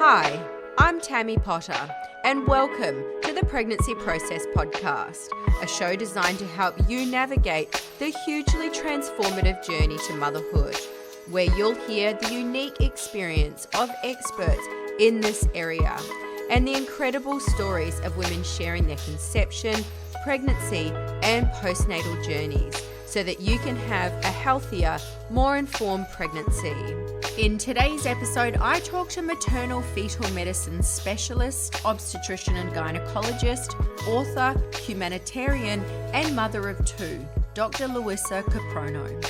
Hi, I'm Tammy Potter, and welcome to the Pregnancy Process Podcast, a show designed to help you navigate the hugely transformative journey to motherhood, where you'll hear the unique experience of experts in this area and the incredible stories of women sharing their conception, pregnancy, and postnatal journeys so that you can have a healthier, more informed pregnancy. In today's episode, I talk to maternal fetal medicine specialist, obstetrician and gynecologist, author, humanitarian, and mother of two, Dr. Luissa Kiprono.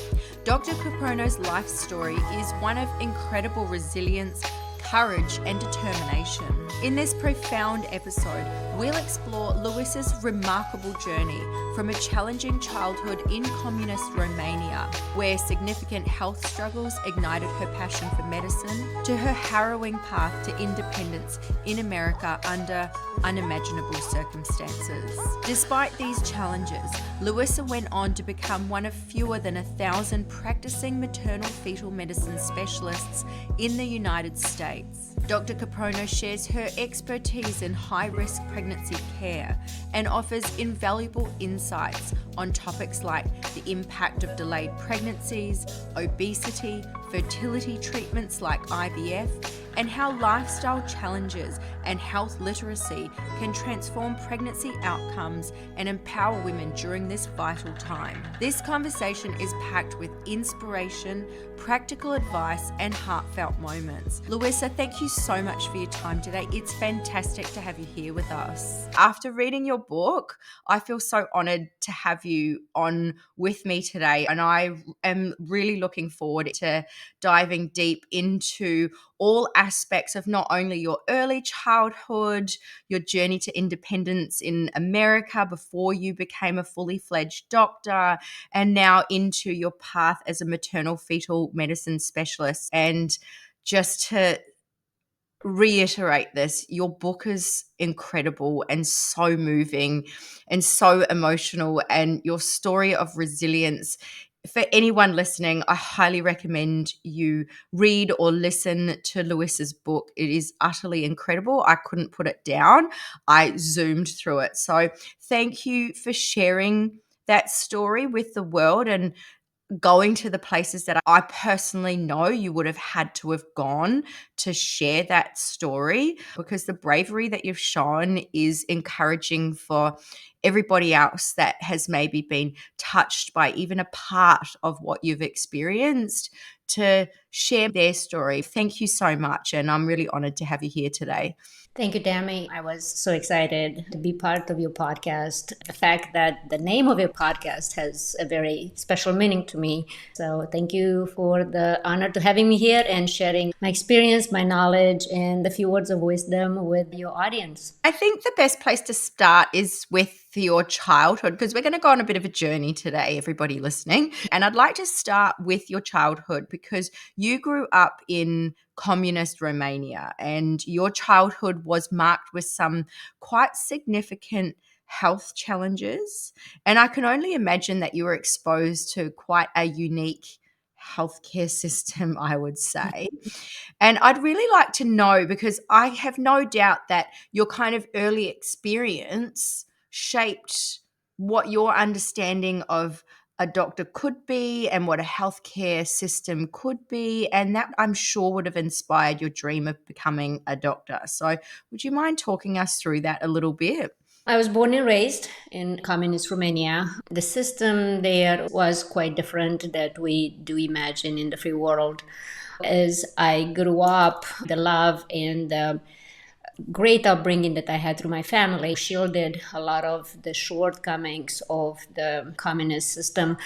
Dr. Kiprono's life story is one of incredible resilience, courage, and determination. In this profound episode, we'll explore Luissa's remarkable journey from a challenging childhood in Communist Romania, where significant health struggles ignited her passion for medicine, to her harrowing path to independence in America under unimaginable circumstances. Despite these challenges, Luissa went on to become one of fewer than 1,000 practicing maternal fetal medicine specialists in the United States. Dr. Kiprono shares her expertise in high-risk pregnancy care and offers invaluable insights on topics like the impact of delayed pregnancies, obesity, fertility treatments like IVF, and how lifestyle challenges and health literacy can transform pregnancy outcomes and empower women during this vital time. This conversation is packed with inspiration, practical advice, and heartfelt moments. Luissa, thank you so much for your time today. It's fantastic to have you here with us. After reading your book, I feel so honored to have you on with me today, and I am really looking forward to diving deep into all aspects of not only your early childhood, your journey to independence in America before you became a fully fledged doctor, and now into your path as a maternal fetal medicine specialist. And just to reiterate this, your book is incredible and so moving and so emotional, and your story of resilience. For anyone listening, I highly recommend you read or listen to Luissa's book. It is utterly incredible. I couldn't put it down. I zoomed through it. So thank you for sharing that story with the world and going to the places that I personally know you would have had to have gone to share that story, because the bravery that you've shown is encouraging for everybody else that has maybe been touched by even a part of what you've experienced to share their story. Thank you so much, and I'm really honored to have you here today. Thank you, Tammy. I was so excited to be part of your podcast. The fact that the name of your podcast has a very special meaning to me. So thank you for the honor to having me here and sharing my experience, my knowledge, and a few words of wisdom with your audience. I think the best place to start is with your childhood, because we're going to go on a bit of a journey today, everybody listening. And I'd like to start with your childhood, because you grew up in Communist Romania and your childhood was marked with some quite significant health challenges. And I can only imagine that you were exposed to quite a unique healthcare system, I would say. And I'd really like to know, because I have no doubt that your kind of early experience shaped what your understanding of a doctor could be and what a healthcare system could be. And that, I'm sure, would have inspired your dream of becoming a doctor. So would you mind talking us through that a little bit? I was born and raised in Communist Romania. The system there was quite different that we do imagine in the free world. As I grew up, the love and the great upbringing that I had through my family shielded a lot of the shortcomings of the communist system.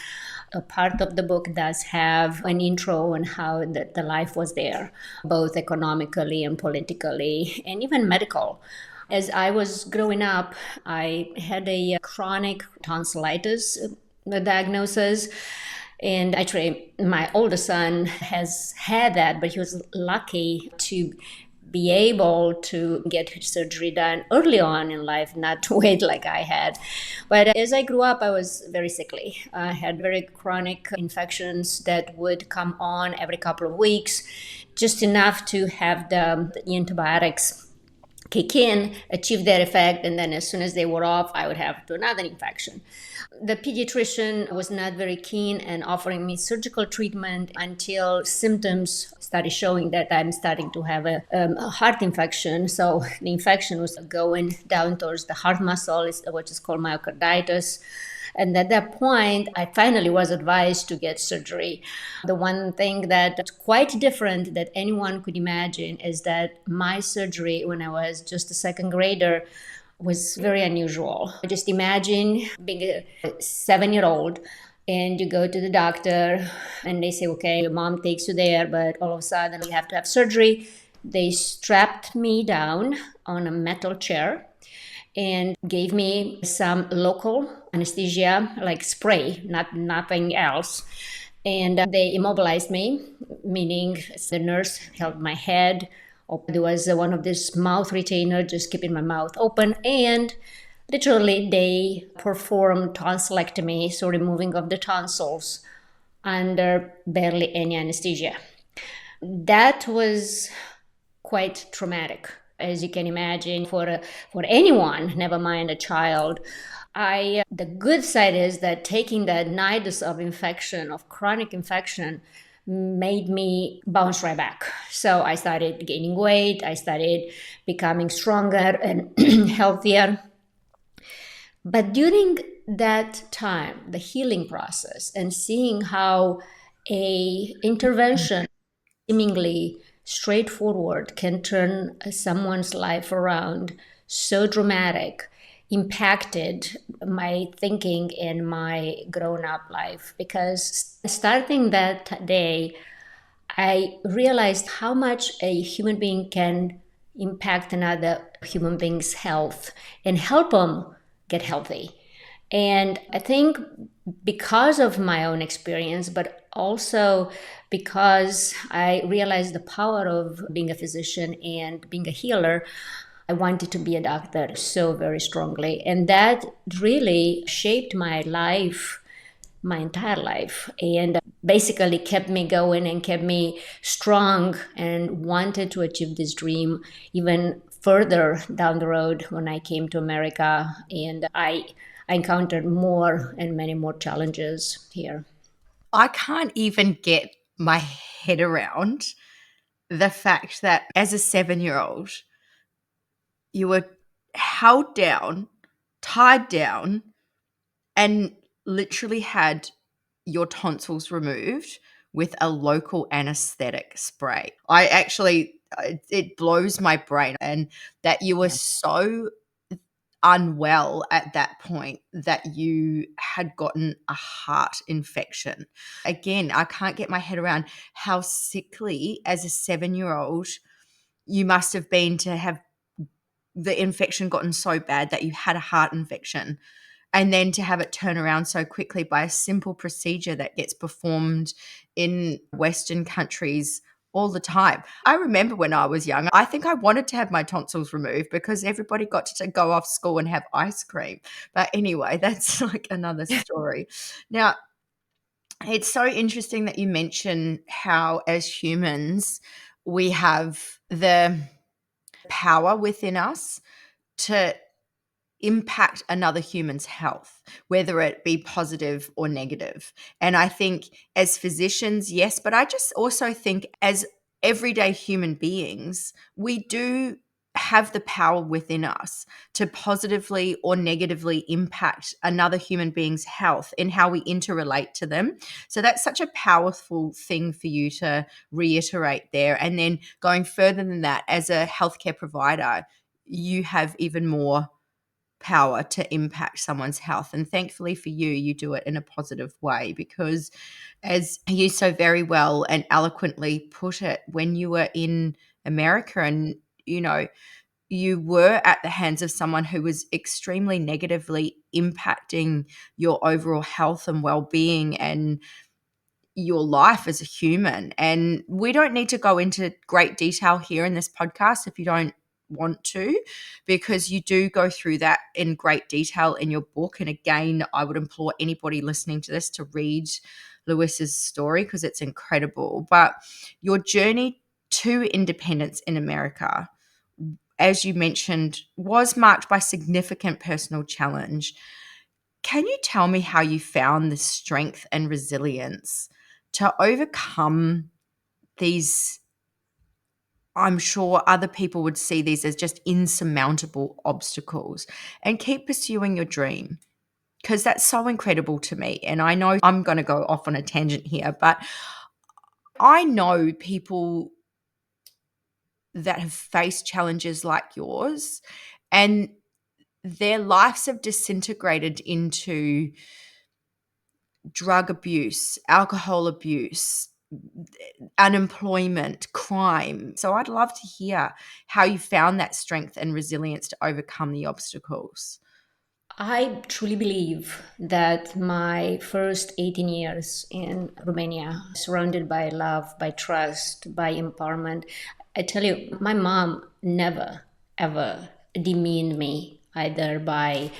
A part of the book does have an intro on how the life was there, both economically and politically, and even medical. As I was growing up, I had a chronic tonsillitis diagnosis. And actually, my older son has had that, but he was lucky to be able to get surgery done early on in life, not to wait like I had. But as I grew up, I was very sickly. I had very chronic infections that would come on every couple of weeks, just enough to have the antibiotics kick in, achieve their effect, and then as soon as they were off, I would have to another infection. The pediatrician was not very keen in offering me surgical treatment until symptoms started showing that I'm starting to have a heart infection. So the infection was going down towards the heart muscle, which is called myocarditis. And at that point, I finally was advised to get surgery. The one thing that's quite different that anyone could imagine is that my surgery when I was just a second grader was very unusual. Just imagine being a 7-year-old and you go to the doctor and they say, okay, your mom takes you there, but all of a sudden you have to have surgery. They strapped me down on a metal chair and gave me some local anesthesia, like spray, nothing else. And they immobilized me, meaning the nurse held my head. There was one of this mouth retainer, just keeping my mouth open. And literally, they performed tonsillectomy, so removing of the tonsils under barely any anesthesia. That was quite traumatic, as you can imagine, for anyone, never mind a child. The good side is that taking that nidus of infection, of chronic infection, made me bounce right back. So I started gaining weight, I started becoming stronger and healthier. But during that time, the healing process and seeing how a intervention seemingly straightforward can turn someone's life around so dramatic impacted my thinking in my grown-up life, because starting that day I realized how much a human being can impact another human being's health and help them get healthy. And I think because of my own experience, but also because I realized the power of being a physician and being a healer, I wanted to be a doctor so very strongly. And that really shaped my life, my entire life, and basically kept me going and kept me strong and wanted to achieve this dream even further down the road when I came to America. And I encountered more and many more challenges here. I can't even get my head around the fact that as a 7-year-old, you were held down, tied down, and literally had your tonsils removed with a local anesthetic spray. It blows my brain, and that you were so unwell at that point that you had gotten a heart infection. Again, I can't get my head around how sickly as a 7-year-old you must have been to have the infection gotten so bad that you had a heart infection, and then to have it turn around so quickly by a simple procedure that gets performed in Western countries all the time. I remember when I was young, I think I wanted to have my tonsils removed because everybody got to go off school and have ice cream. But anyway, that's like another story. Now, it's so interesting that you mention how as humans we have the power within us to impact another human's health, whether it be positive or negative. And I think as physicians, yes, but I just also think as everyday human beings, we do have the power within us to positively or negatively impact another human being's health in how we interrelate to them. So that's such a powerful thing for you to reiterate there. And then going further than that, as a healthcare provider, you have even more power to impact someone's health. And thankfully for you, you do it in a positive way because, as you so very well and eloquently put it, when you were in America and, you were at the hands of someone who was extremely negatively impacting your overall health and well-being, and your life as a human. And we don't need to go into great detail here in this podcast if you don't want to, because you do go through that in great detail in your book. And again, I would implore anybody listening to this to read Luissa's story because it's incredible. But your journey to independence in America, as you mentioned, was marked by significant personal challenge. Can you tell me how you found the strength and resilience to overcome these? I'm sure other people would see these as just insurmountable obstacles and keep pursuing your dream, because that's so incredible to me. And I know I'm going to go off on a tangent here, but I know people that have faced challenges like yours, and their lives have disintegrated into drug abuse, alcohol abuse, unemployment, crime. So I'd love to hear how you found that strength and resilience to overcome the obstacles. I truly believe that my first 18 years in Romania, surrounded by love, by trust, by empowerment, I tell you, my mom never, ever demeaned me, either by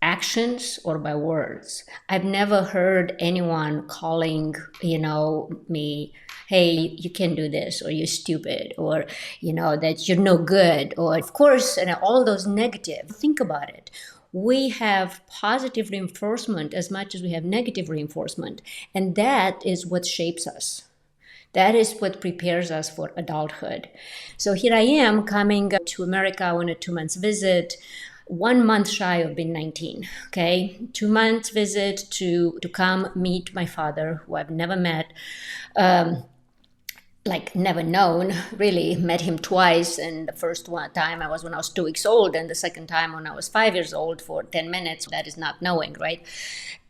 actions or by words. I've never heard anyone calling, me, hey, you can't do this, or you're stupid, or, that you're no good, or of course, and all those negative. Think about it. We have positive reinforcement as much as we have negative reinforcement. And that is what shapes us. That is what prepares us for adulthood. So here I am coming to America on a 2-month visit, 1 month shy of being 19, okay? 2 months visit to come meet my father, who I've never met, never known, really. Met him twice, and the first time I was when I was 2 weeks old, and the second time when I was 5 years old for 10 minutes. That is not knowing, right?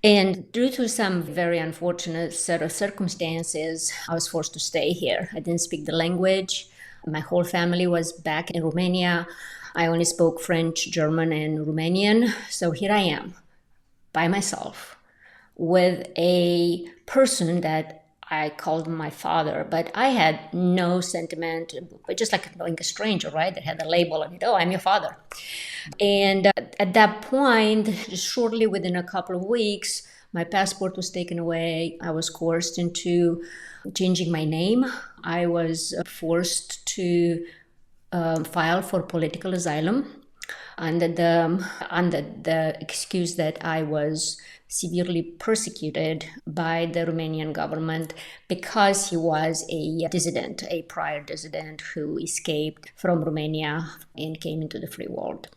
And due to some very unfortunate set of circumstances, I was forced to stay here. I didn't speak the language. My whole family was back in Romania. I only spoke French, German, and Romanian. So here I am, by myself, with a person that I called my father, but I had no sentiment, just like knowing a stranger, right? That had a label on it. Oh, I'm your father. And at that point, just shortly within a couple of weeks, my passport was taken away. I was coerced into changing my name. I was forced to file for political asylum under the excuse that I was severely persecuted by the Romanian government because he was a dissident, a prior dissident who escaped from Romania and came into the free world.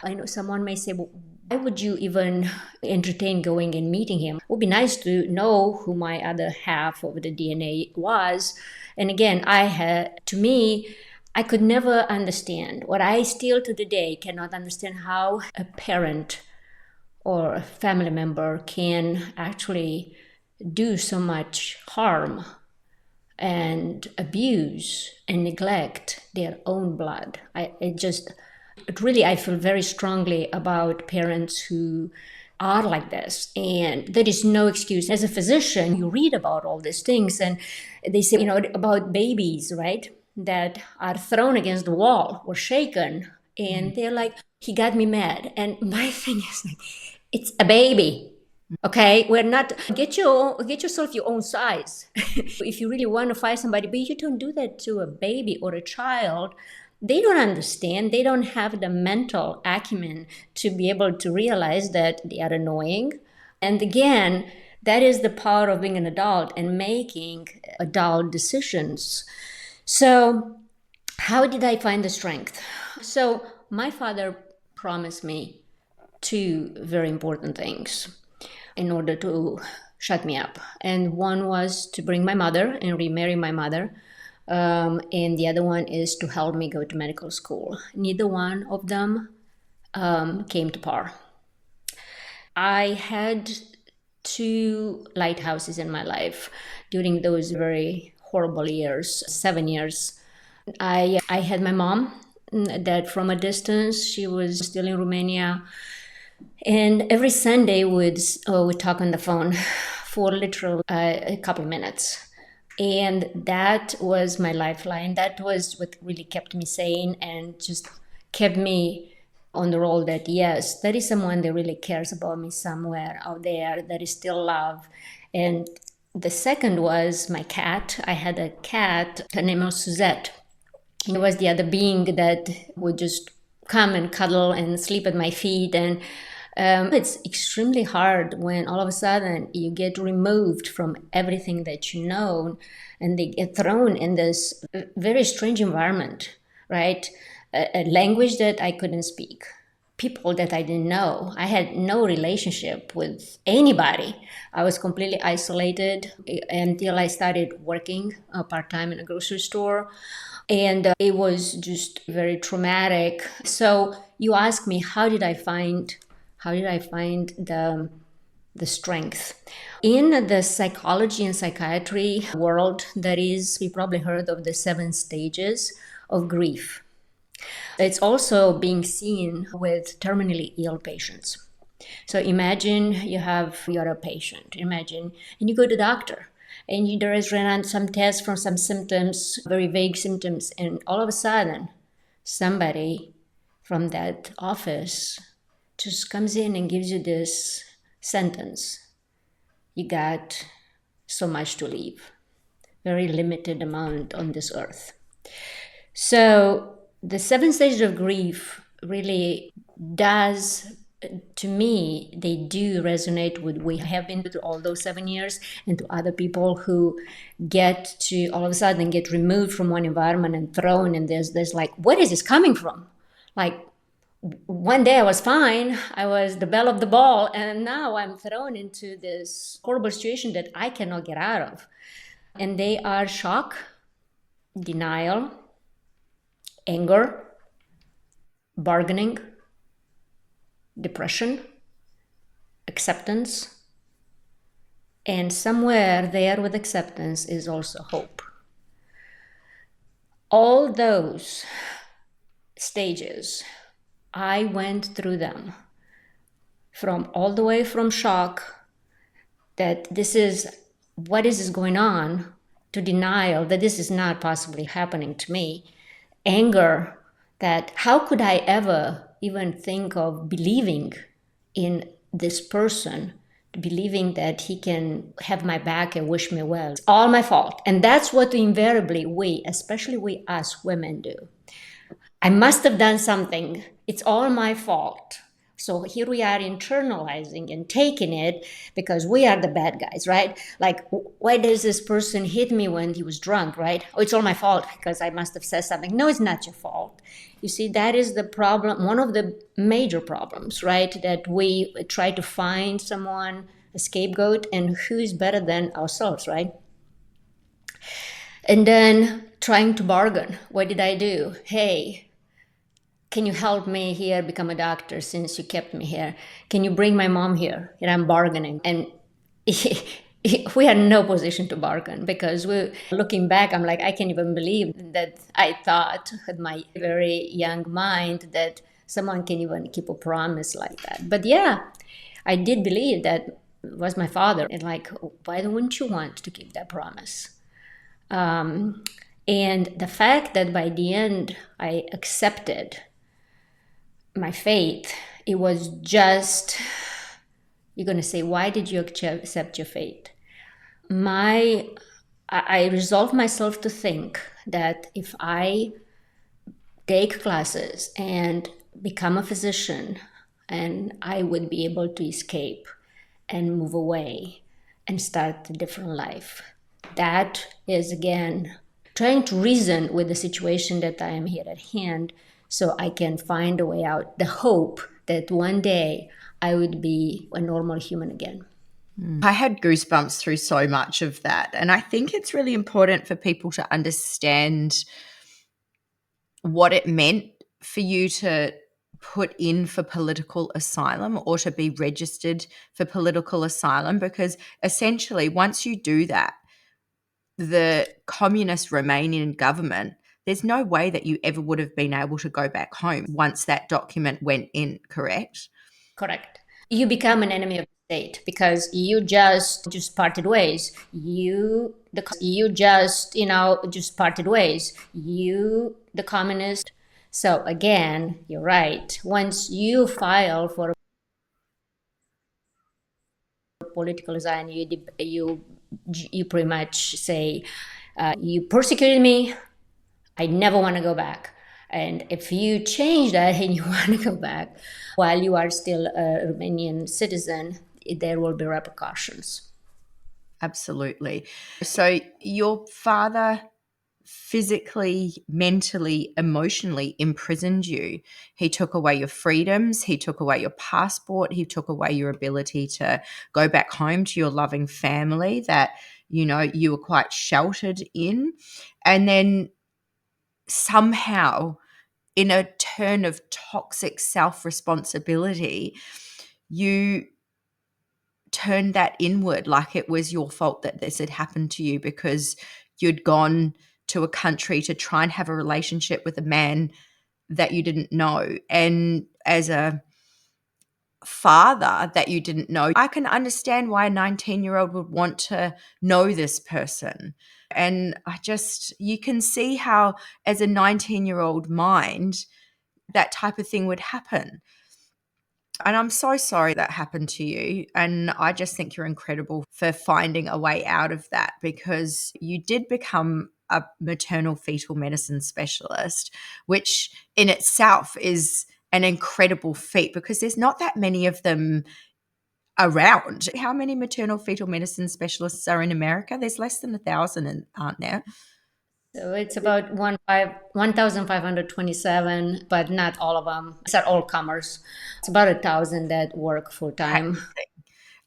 I know someone may say, well, why would you even entertain going and meeting him? It would be nice to know who my other half of the DNA was. And again, I could never understand what I still to the day cannot understand, how a parent or a family member can actually do so much harm and abuse and neglect their own blood. I feel very strongly about parents who are like this, and there is no excuse. As a physician, you read about all these things, and they say, about babies, right, that are thrown against the wall or shaken, and they're like, he got me mad. And my thing is, like, it's a baby. Okay, we're not, get yourself your own size. If you really want to fight somebody, but you don't do that to a baby or a child. They don't understand. They don't have the mental acumen to be able to realize that they are annoying. And again, that is the power of being an adult and making adult decisions. So how did I find the strength? So my father promised me 2 very important things in order to shut me up. And one was to bring my mother and remarry my mother. And the other one is to help me go to medical school. Neither one of them came to par. I had 2 lighthouses in my life during those very horrible years, 7 years. I had my mom, that from a distance, she was still in Romania. And every Sunday we'd talk on the phone for literal a couple minutes. And that was my lifeline. That was what really kept me sane and just kept me on the road that, yes, there is someone that really cares about me somewhere out there. There is still love. And the second was my cat. I had a cat. Her name was Suzette. It was the other being that would just come and cuddle and sleep at my feet. And it's extremely hard when all of a sudden you get removed from everything that you know and they get thrown in this very strange environment, right? A language that I couldn't speak, people that I didn't know. I had no relationship with anybody. I was completely isolated until I started working part-time in a grocery store. And it was just very traumatic. So you ask me, how did I find the strength? In the psychology and psychiatry world, you probably heard of the 7 stages of grief. It's also being seen with terminally ill patients. So imagine you're a patient, and you go to the doctor and there is ran some tests from some symptoms, very vague symptoms, and all of a sudden somebody from that office just comes in and gives you this sentence: you got so much to live, very limited amount on this earth. So the 7 stages of grief really does, to me, they do resonate with what we have been through all those 7 years, and to other people who get to all of a sudden get removed from one environment and thrown in there's like, where is this coming from? Like, one day I was fine, I was the belle of the ball, and now I'm thrown into this horrible situation that I cannot get out of. And they are shock, denial, anger, bargaining, depression, acceptance, and somewhere there with acceptance is also hope. All those stages, I went through them, from all the way from shock that what is going on, to denial that this is not possibly happening to me, anger that how could I ever even think of believing in this person, believing that he can have my back and wish me well. It's all my fault. And that's what invariably especially we us women do. I must have done something. It's all my fault. So here we are internalizing and taking it because we are the bad guys, right? Like, why does this person hit me when he was drunk, right? Oh, it's all my fault because I must have said something. No, it's not your fault. You see, that is the problem, one of the major problems, right? That we try to find someone, a scapegoat, and who is better than ourselves, right? And then trying to bargain. What did I do? Hey, can you help me here become a doctor since you kept me here? Can you bring my mom here? And I'm bargaining. And we had no position to bargain because looking back, I'm like, I can't even believe that I thought with my very young mind that someone can even keep a promise like that. But yeah, I did believe that it was my father. And like, why wouldn't you want to keep that promise? And the fact that by the end I accepted my faith, it was just, you're going to say, why did you accept your fate? I resolved myself to think that if I take classes and become a physician, and I would be able to escape and move away and start a different life. That is, again, trying to reason with the situation that I am here at hand so I can find a way out, the hope that one day I would be a normal human again. I had goosebumps through so much of that. And I think it's really important for people to understand what it meant for you to put in for political asylum or to be registered for political asylum, because essentially once you do that, the Communist Romanian government, there's no way that you ever would have been able to go back home once that document went in, correct? Correct. You become an enemy of state, because you just parted ways. You just parted ways. You, the communist. So again, you're right. Once you file for political asylum, you pretty much say, you persecuted me. I never want to go back. And if you change that and you want to go back while you are still a Romanian citizen, there will be repercussions. Absolutely. So your father physically, mentally, emotionally imprisoned you. He took away your freedoms. He took away your passport. He took away your ability to go back home to your loving family that, you were quite sheltered in. And then somehow, in a turn of toxic self-responsibility, you turned that inward, like it was your fault that this had happened to you because you'd gone to a country to try and have a relationship with a man that you didn't know. And as a father that you didn't know, I can understand why a 19-year-old would want to know this person. And you can see how, as a 19-year-old mind, that type of thing would happen. And I'm so sorry that happened to you. And I just think you're incredible for finding a way out of that, because you did become a maternal fetal medicine specialist, which in itself is an incredible feat because there's not that many of them around. How many maternal fetal medicine specialists are in America? There's less than 1,000, aren't there? So it's about 1,527, but not all of them. These are all comers. It's about 1,000 that work full time.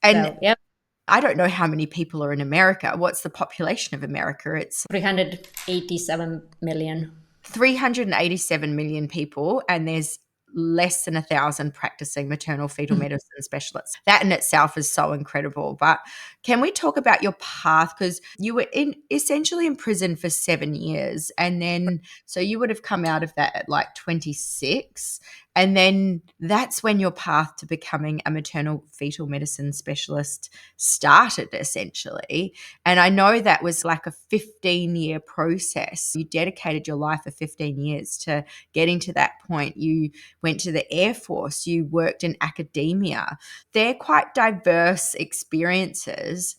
And So, yep, I don't know how many people are in America. What's the population of America? It's 387 million. 387 million people, and there's less than 1,000 practicing maternal fetal medicine specialists. That in itself is so incredible. But can we talk about your path? Because you were essentially in prison for 7 years, and then so you would have come out of that at like 26. And then that's when your path to becoming a maternal fetal medicine specialist started, essentially. And I know that was like a 15-year process. You dedicated your life for 15 years to getting to that point. You went to the Air Force, you worked in academia. They're quite diverse experiences.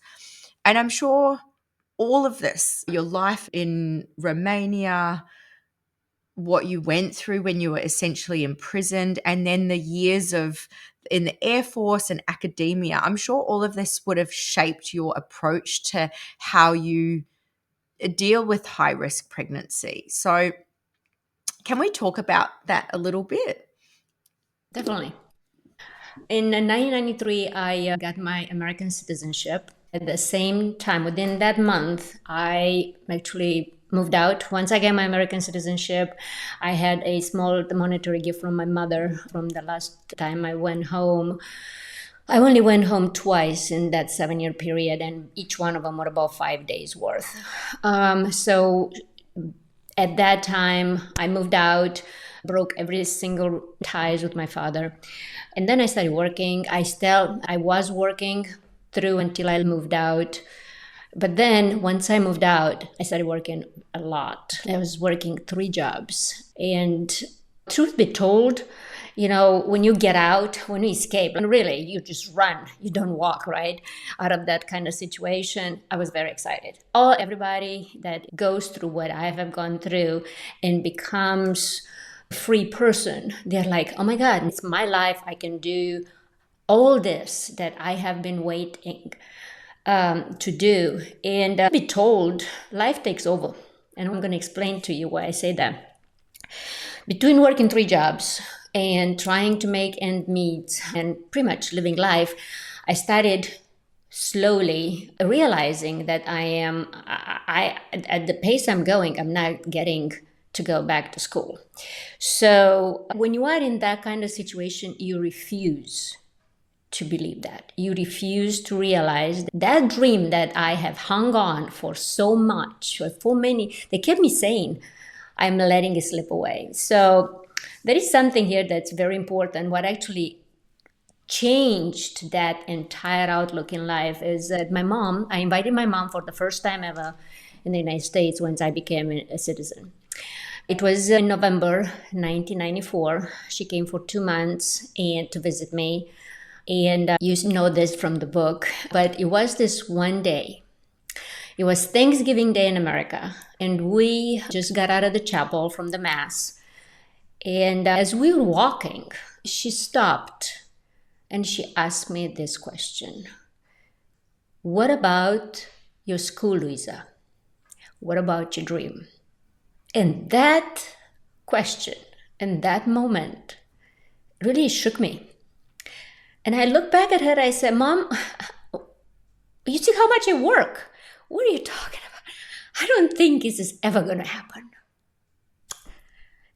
And I'm sure all of this, your life in Romania, what you went through when you were essentially imprisoned, and then the years of in the Air Force and academia, I'm sure all of this would have shaped your approach to how you deal with high risk pregnancy. So can we talk about that a little bit? Definitely. In 1993, I got my American citizenship. At the same time, within that month, I actually moved out. Once I got my American citizenship, I had a small monetary gift from my mother from the last time I went home. I only went home twice in that 7-year period, and each one of them were about 5 days worth. So at that time, I moved out, broke every single ties with my father. And then I started working. I was working through until I moved out. But then once I moved out, I started working a lot. I was working 3 jobs. And truth be told, when you get out, when you escape, and really you just run, you don't walk, right? Out of that kind of situation, I was very excited. Everybody that goes through what I have gone through and becomes a free person, they're like, oh my God, it's my life. I can do all this that I have been waiting to do. And be told, life takes over. And I'm going to explain to you why I say that. Between working 3 jobs and trying to make ends meet and pretty much living life, I started slowly realizing that I at the pace I'm going, I'm not getting to go back to school. So when you are in that kind of situation, you refuse to believe that. You refuse to realize that dream that I have hung on for so much, for many, they kept me saying, I'm letting it slip away. So there is something here that's very important. What actually changed that entire outlook in life is that I invited my mom for the first time ever in the United States once I became a citizen. It was in November 1994. She came for 2 months and to visit me. And you know this from the book, but it was this one day. It was Thanksgiving Day in America, and we just got out of the chapel from the Mass. And as we were walking, she stopped and she asked me this question. What about your school, Luissa? What about your dream? And that question and that moment really shook me. And I looked back at her, I said, Mom, you see how much I work. What are you talking about? I don't think this is ever going to happen.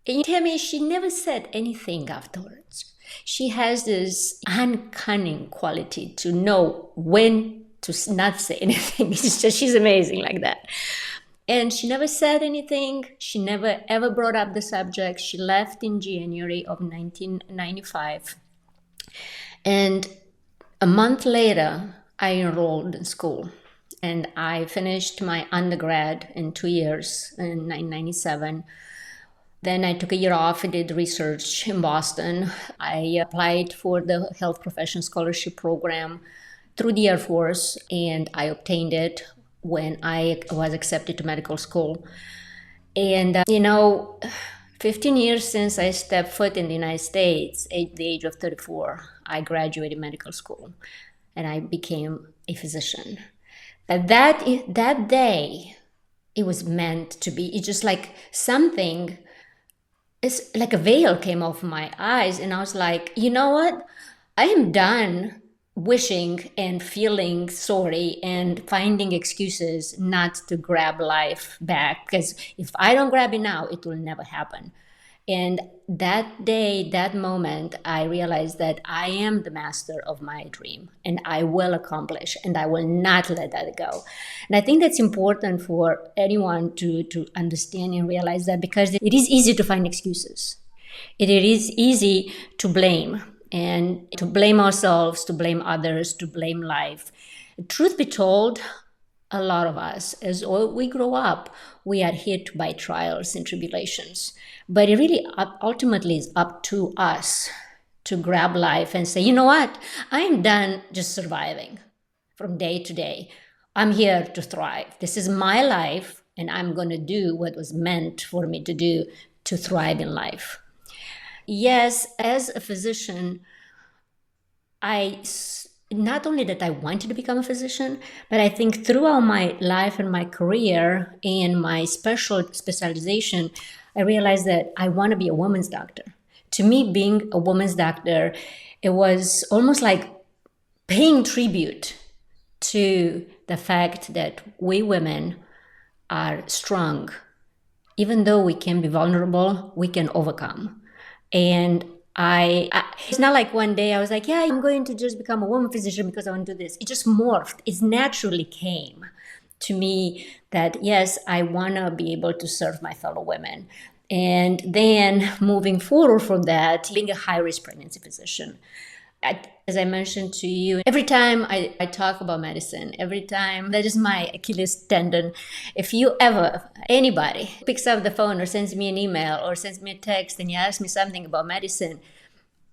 And you tell me, she never said anything afterwards. She has this uncanny quality to know when to not say anything. It's just, she's amazing like that. And she never said anything. She never ever brought up the subject. She left in January of 1995. And a month later, I enrolled in school. And I finished my undergrad in 2 years in 1997. Then I took a year off and did research in Boston. I applied for the Health Profession Scholarship Program through the Air Force, and I obtained it when I was accepted to medical school. And, 15 years since I stepped foot in the United States, at the age of 34, I graduated medical school, and I became a physician. That day, it was meant to be. It's just like something, it's like a veil came off my eyes, and I was like, you know what? I am done wishing and feeling sorry and finding excuses not to grab life back, because if I don't grab it now, it will never happen. And that day, that moment, I realized that I am the master of my dream and I will accomplish and I will not let that go. And I think that's important for anyone to understand and realize that, because it is easy to find excuses. It is easy to blame, and to blame ourselves, to blame others, to blame life. Truth be told, a lot of us, as we grow up, we are hit by trials and tribulations. But it really ultimately is up to us to grab life and say, you know what? I am done just surviving from day to day. I'm here to thrive. This is my life, and I'm going to do what was meant for me to do to thrive in life. Yes, as a physician, not only that I wanted to become a physician, but I think throughout my life and my career and my specialization, I realized that I want to be a woman's doctor. To me, being a woman's doctor, it was almost like paying tribute to the fact that we women are strong. Even though we can be vulnerable, we can overcome. And it's not like one day I was like, yeah, I'm going to just become a woman physician because I want to do this. It just morphed. It naturally came to me that, yes, I want to be able to serve my fellow women. And then moving forward from that, being a high-risk pregnancy physician. As I mentioned to you, every time I talk about medicine, every time, that is my Achilles tendon. If anybody picks up the phone or sends me an email or sends me a text and you ask me something about medicine,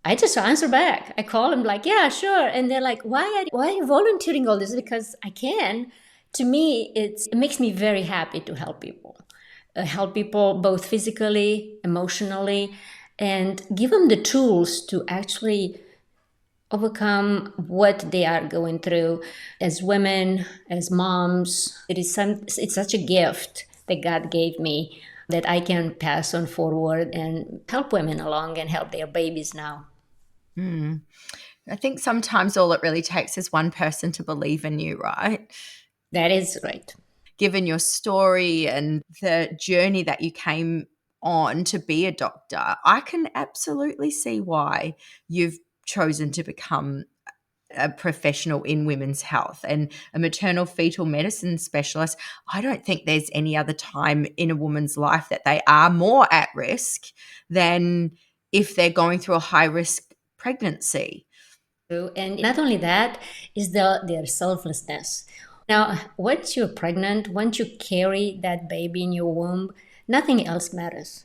I just answer back. I call them like, yeah, sure. And they're like, why are you volunteering all this? Because I can. To me, it makes me very happy to help people. Help people both physically, emotionally, and give them the tools to actually overcome what they are going through as women, as moms. It's such a gift that God gave me that I can pass on forward and help women along and help their babies now. I think sometimes all it really takes is one person to believe in you, right? That is right. Given your story and the journey that you came on to be a doctor, I can absolutely see why you've chosen to become a professional in women's health and a maternal fetal medicine specialist. I don't think there's any other time in a woman's life that they are more at risk than if they're going through a high risk pregnancy. And not only that, is their selflessness. Now, once you're pregnant, once you carry that baby in your womb, nothing else matters.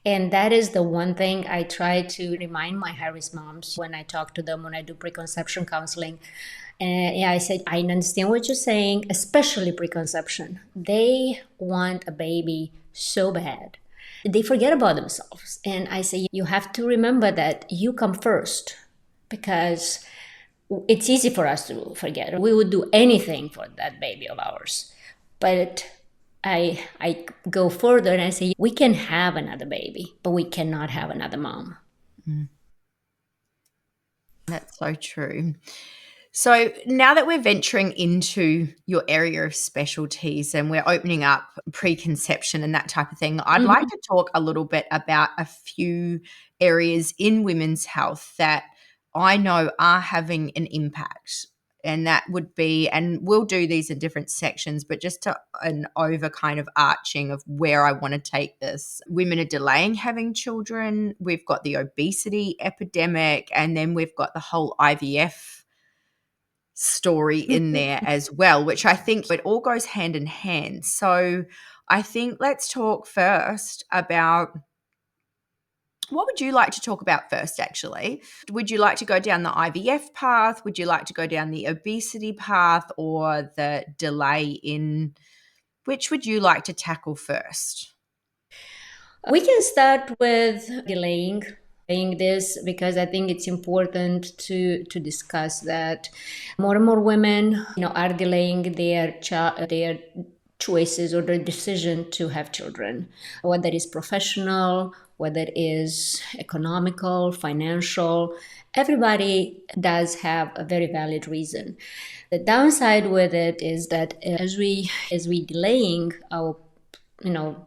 And that is the one thing I try to remind my high risk moms when I talk to them, when I do preconception counseling. And yeah, I said, I understand what you're saying, especially preconception. They want a baby so bad. They forget about themselves. And I say, you have to remember that you come first, because it's easy for us to forget. We would do anything for that baby of ours. But I go further and I say, we can have another baby, but we cannot have another mom. That's so true. So now that we're venturing into your area of specialties and we're opening up preconception and that type of thing, I'd like to talk a little bit about a few areas in women's health that I know are having an impact. And that would be, and we'll do these in different sections, but just to an over kind of arching of where I want to take this. Women are delaying having children. We've got the obesity epidemic, and then we've got the whole IVF story in there as well, which I think it all goes hand in hand. So I think let's talk first about, what would you like to talk about first, actually? Would you like to go down the IVF path? Would you like to go down the obesity path, or the delay in, which would you like to tackle first? We can start with delaying this, because I think it's important to discuss that more and more women, are delaying their choices or their decision to have children, whether it's professional, whether it is economical, financial. Everybody does have a very valid reason. The downside with it is that as we delaying our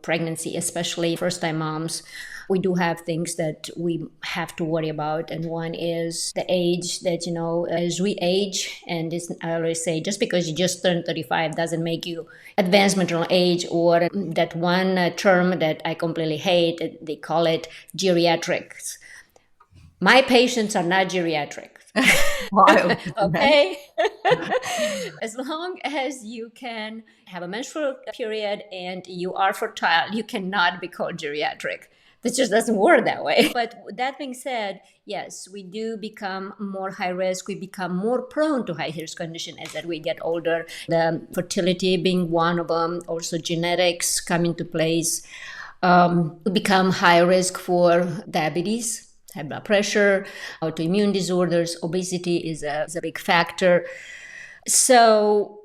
pregnancy, especially first-time moms, we do have things that we have to worry about. And one is the age that, as we age, and this, I always say, just because you just turned 35 doesn't make you advanced maternal age, or that one term that I completely hate, they call it geriatrics. My patients are not geriatric. Okay. As long as you can have a menstrual period and you are fertile, you cannot be called geriatric. This just doesn't work that way. But that being said, yes, we do become more high risk. We become more prone to high risk condition as that we get older. The fertility being one of them, also genetics come into place. We become high risk for diabetes, high blood pressure, autoimmune disorders. Obesity is a big factor. So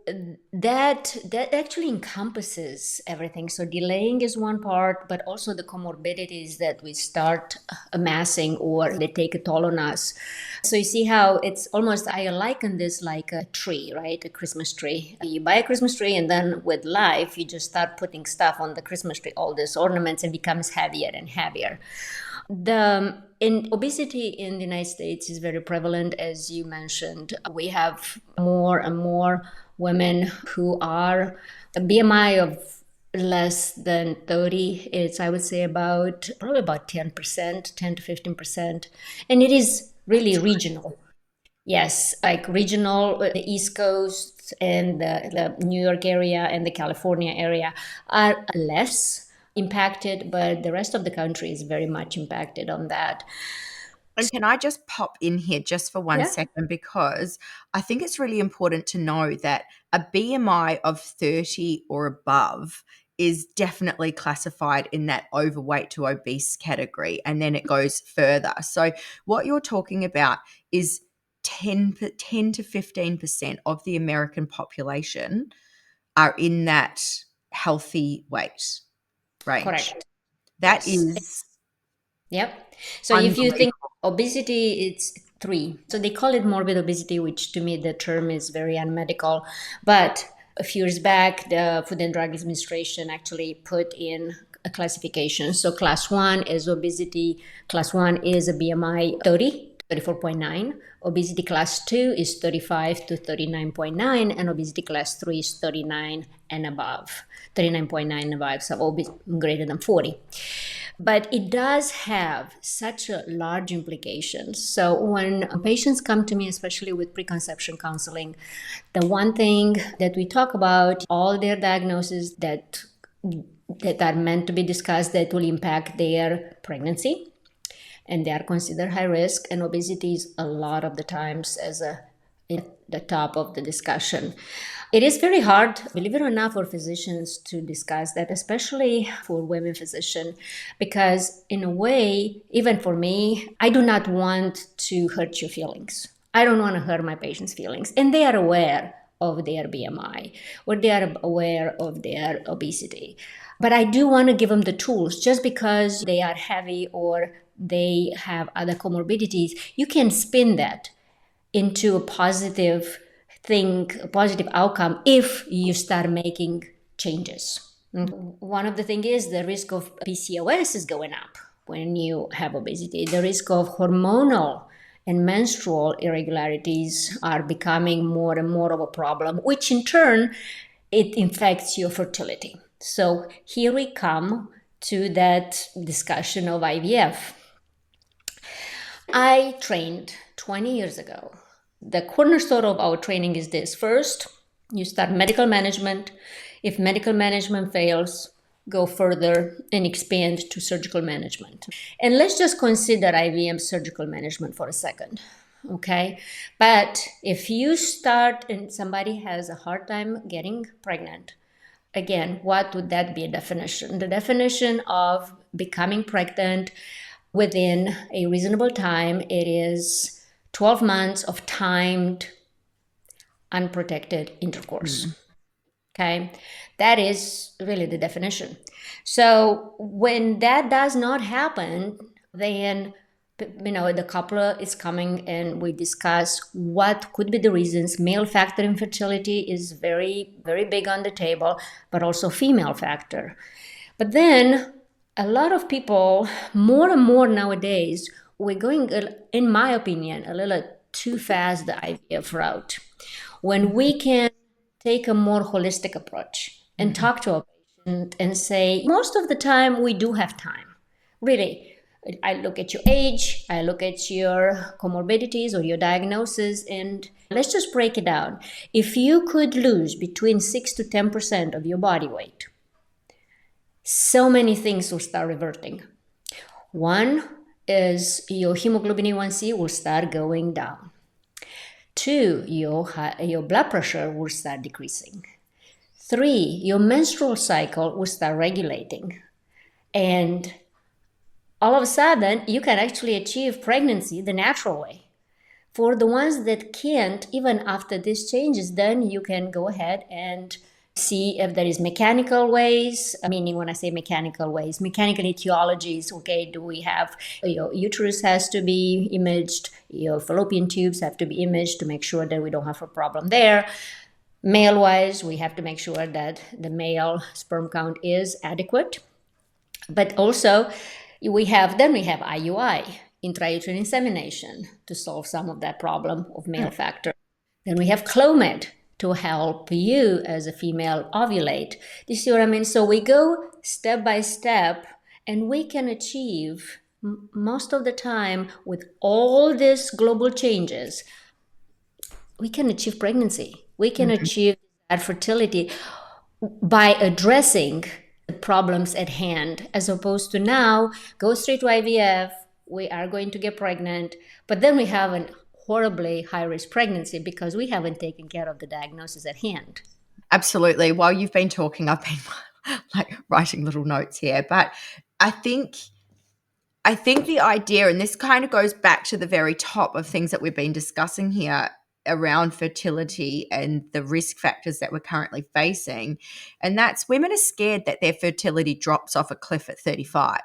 that actually encompasses everything. So delaying is one part, but also the comorbidities that we start amassing, or they take a toll on us. So you see how it's almost, I liken this like a tree, right? A Christmas tree. You buy a Christmas tree, and then with life, you just start putting stuff on the Christmas tree, all these ornaments, and becomes heavier and heavier. In obesity in the United States is very prevalent, as you mentioned. We have more and more women who are a BMI of less than 30. It's, I would say, probably about 10%, 10 to 15%. And it is really regional. Yes, like regional, the East Coast and the New York area and the California area are less impacted, but the rest of the country is very much impacted on that. And can I just pop in here just for 1 second, because I think it's really important to know that a BMI of 30 or above is definitely classified in that overweight to obese category, and then it goes further. So what you're talking about is 10 to 15% of the American population are in that healthy weight range. Correct. That Yes. is Yep. So if you think obesity, it's 3. So they call it morbid obesity, which to me the term is very unmedical. But a few years back, the Food and Drug Administration actually put in a classification. So class 1 is obesity. Class 1 is a BMI 30, 34.9. Obesity class 2 is 35 to 39.9, and obesity class 3 is 39 and above, 39.9 and above, so greater than 40. But it does have such a large implications. So when patients come to me, especially with preconception counseling, the one thing that we talk about, all their diagnoses that are meant to be discussed that will impact their pregnancy, and they are considered high risk, and obesity is a lot of the times as at the top of the discussion. It is very hard, believe it or not, for physicians to discuss that, especially for women physicians, because in a way, even for me, I do not want to hurt your feelings. I don't want to hurt my patients' feelings, and they are aware of their BMI or they are aware of their obesity. But I do want to give them the tools. Just because they are heavy or they have other comorbidities, you can spin that into a positive thing, a positive outcome if you start making changes. One of the things is the risk of PCOS is going up when you have obesity. The risk of hormonal and menstrual irregularities are becoming more and more of a problem, which in turn, it infects your fertility. So here we come to that discussion of IVF. I trained 20 years ago. The cornerstone of our training is this. First, you start medical management. If medical management fails, go further and expand to surgical management. And let's just consider IVM surgical management for a second. Okay. But if you start and somebody has a hard time getting pregnant, again, what would that be a definition? The definition of becoming pregnant within a reasonable time, it is 12 months of timed, unprotected intercourse. Okay, that is really the definition. So when that does not happen, then the couple is coming and we discuss what could be the reasons. Male factor infertility is very, very big on the table, but also female factor. But then a lot of people, more and more nowadays, we're going, in my opinion, a little too fast the IVF route. When we can take a more holistic approach and talk to a patient and say, most of the time we do have time. Really, I look at your age, I look at your comorbidities or your diagnosis, and let's just break it down. If you could lose between 6 to 10% of your body weight, so many things will start reverting. One is your hemoglobin A1C will start going down. Two, your blood pressure will start decreasing. Three, your menstrual cycle will start regulating. And all of a sudden, you can actually achieve pregnancy the natural way. For the ones that can't, even after these changes, then you can go ahead and see if there is mechanical ways, meaning when I say mechanical ways, mechanical etiologies. Okay, do we have your uterus has to be imaged, your fallopian tubes have to be imaged to make sure that we don't have a problem there. Male wise, we have to make sure that the male sperm count is adequate. But also we have IUI, intrauterine insemination, to solve some of that problem of male factor. Then we have Clomid to help you as a female ovulate. Do you see what I mean? So we go step by step and we can achieve most of the time with all these global changes, we can achieve pregnancy. We can achieve that fertility by addressing the problems at hand, as opposed to now go straight to IVF, we are going to get pregnant, but then we have a horribly high-risk pregnancy because we haven't taken care of the diagnosis at hand. Absolutely. While you've been talking, I've been like writing little notes here, but I think the idea, and this kind of goes back to the very top of things that we've been discussing here around fertility and the risk factors that we're currently facing, and that's women are scared that their fertility drops off a cliff at 35.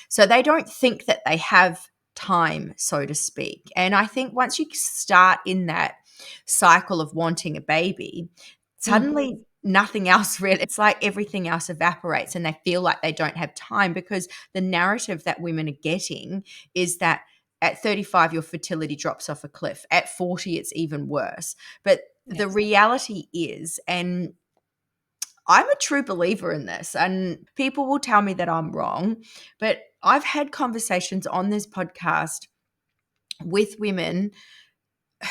So they don't think that they have time, so to speak. And I think once you start in that cycle of wanting a baby, suddenly nothing else really, it's like everything else evaporates and they feel like they don't have time, because the narrative that women are getting is that at 35 your fertility drops off a cliff, at 40 it's even worse. But the reality is, and I'm a true believer in this, and people will tell me that I'm wrong, but I've had conversations on this podcast with women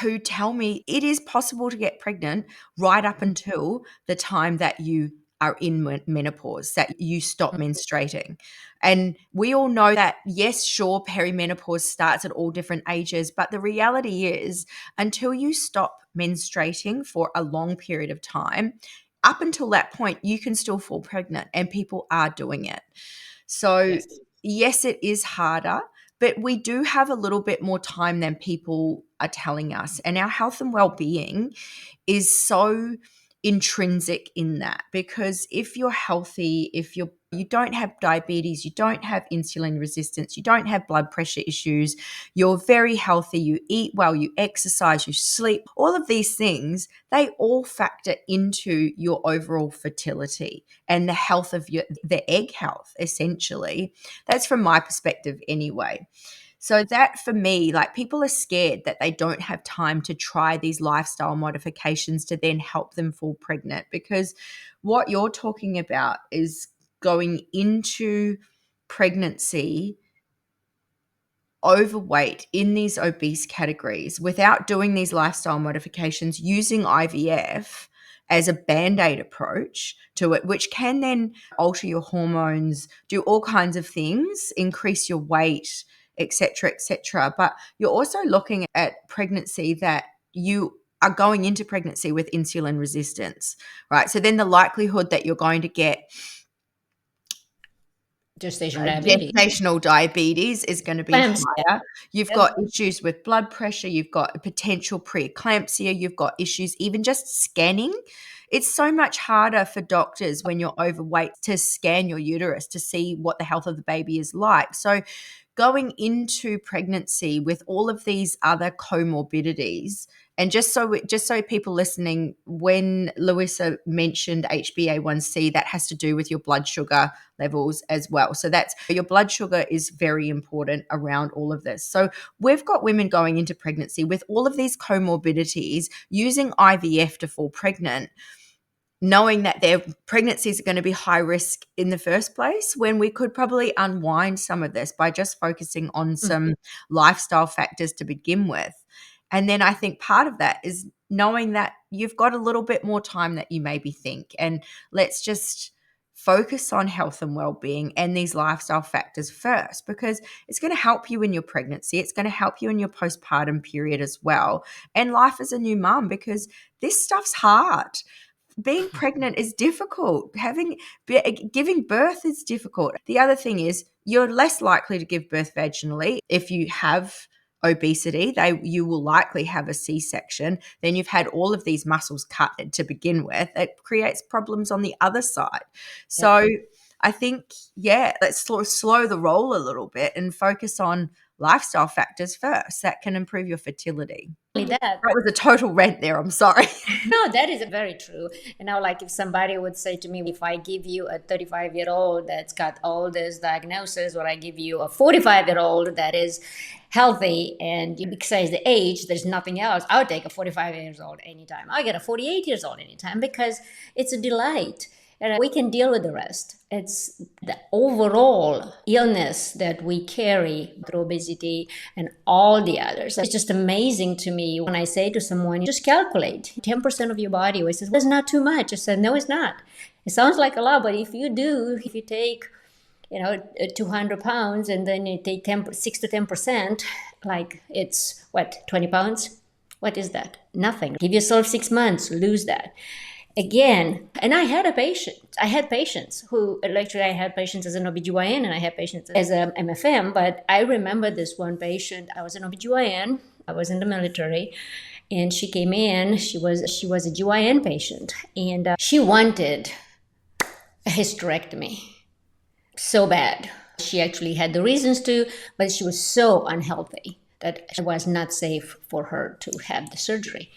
who tell me it is possible to get pregnant right up until the time that you are in menopause, that you stop menstruating. And we all know that, yes, sure, perimenopause starts at all different ages, but the reality is until you stop menstruating for a long period of time, up until that point, you can still fall pregnant, and people are doing it. So, Yes. yes, it is harder, but we do have a little bit more time than people are telling us. And our health and well-being is so intrinsic in that, because if you're healthy, if you don't have diabetes, you don't have insulin resistance, you don't have blood pressure issues, you're very healthy, you eat well, you exercise, you sleep, all of these things, they all factor into your overall fertility and the health of the egg health, essentially. That's from my perspective anyway. So that, for me, like, people are scared that they don't have time to try these lifestyle modifications to then help them fall pregnant, because what you're talking about is going into pregnancy overweight in these obese categories without doing these lifestyle modifications, using IVF as a band-aid approach to it, which can then alter your hormones, do all kinds of things, increase your weight, etc., etc. But you're also looking at pregnancy that you are going into pregnancy with insulin resistance, right? So then the likelihood that you're going to get Gestation diabetes. gestational diabetes is going to be Clamps. higher. You've got issues with blood pressure, you've got potential preeclampsia, you've got issues even just scanning. It's so much harder for doctors when you're overweight to scan your uterus to see what the health of the baby is like. So going into pregnancy with all of these other comorbidities, and just so people listening, when Luissa mentioned HbA1c, that has to do with your blood sugar levels as well. So that's, your blood sugar is very important around all of this. So we've got women going into pregnancy with all of these comorbidities, using IVF to fall pregnant, knowing that their pregnancies are going to be high risk in the first place, when we could probably unwind some of this by just focusing on some lifestyle factors to begin with. And then I think part of that is knowing that you've got a little bit more time that you maybe think, and let's just focus on health and well-being and these lifestyle factors first, because it's going to help you in your pregnancy. It's going to help you in your postpartum period as well, and life as a new mum, because this stuff's hard. Being pregnant is difficult. Giving birth is difficult. The other thing is, you're less likely to give birth vaginally. If you have obesity, you will likely have a C-section. Then you've had all of these muscles cut to begin with. It creates problems on the other side. So I think, let's slow the roll a little bit and focus on lifestyle factors first that can improve your fertility. That was a total rant there. I'm sorry. No, that is very true. And now, like, if somebody would say to me, if I give you a 35-year-old that's got all this diagnosis, or I give you a 45-year-old that is healthy, and you besides the age, there's nothing else, I would take a 45 years old anytime. I get a 48 years old anytime, because it's a delight. And we can deal with the rest. It's the overall illness that we carry through obesity and all the others. It's just amazing to me when I say to someone, just calculate 10% of your body weight. Says, that's not too much. I said, no, it's not. It sounds like a lot, but if you take 200 pounds and then you take 6 to 10%, like, it's what, 20 pounds? What is that? Nothing. Give yourself 6 months, lose that. Again, and I had patients who, actually, I had patients as an OBGYN and I had patients as an MFM, but I remember this one patient. I was an OBGYN, I was in the military, and she came in, she was a GYN patient, and she wanted a hysterectomy so bad. She actually had the reasons to, but she was so unhealthy that it was not safe for her to have the surgery.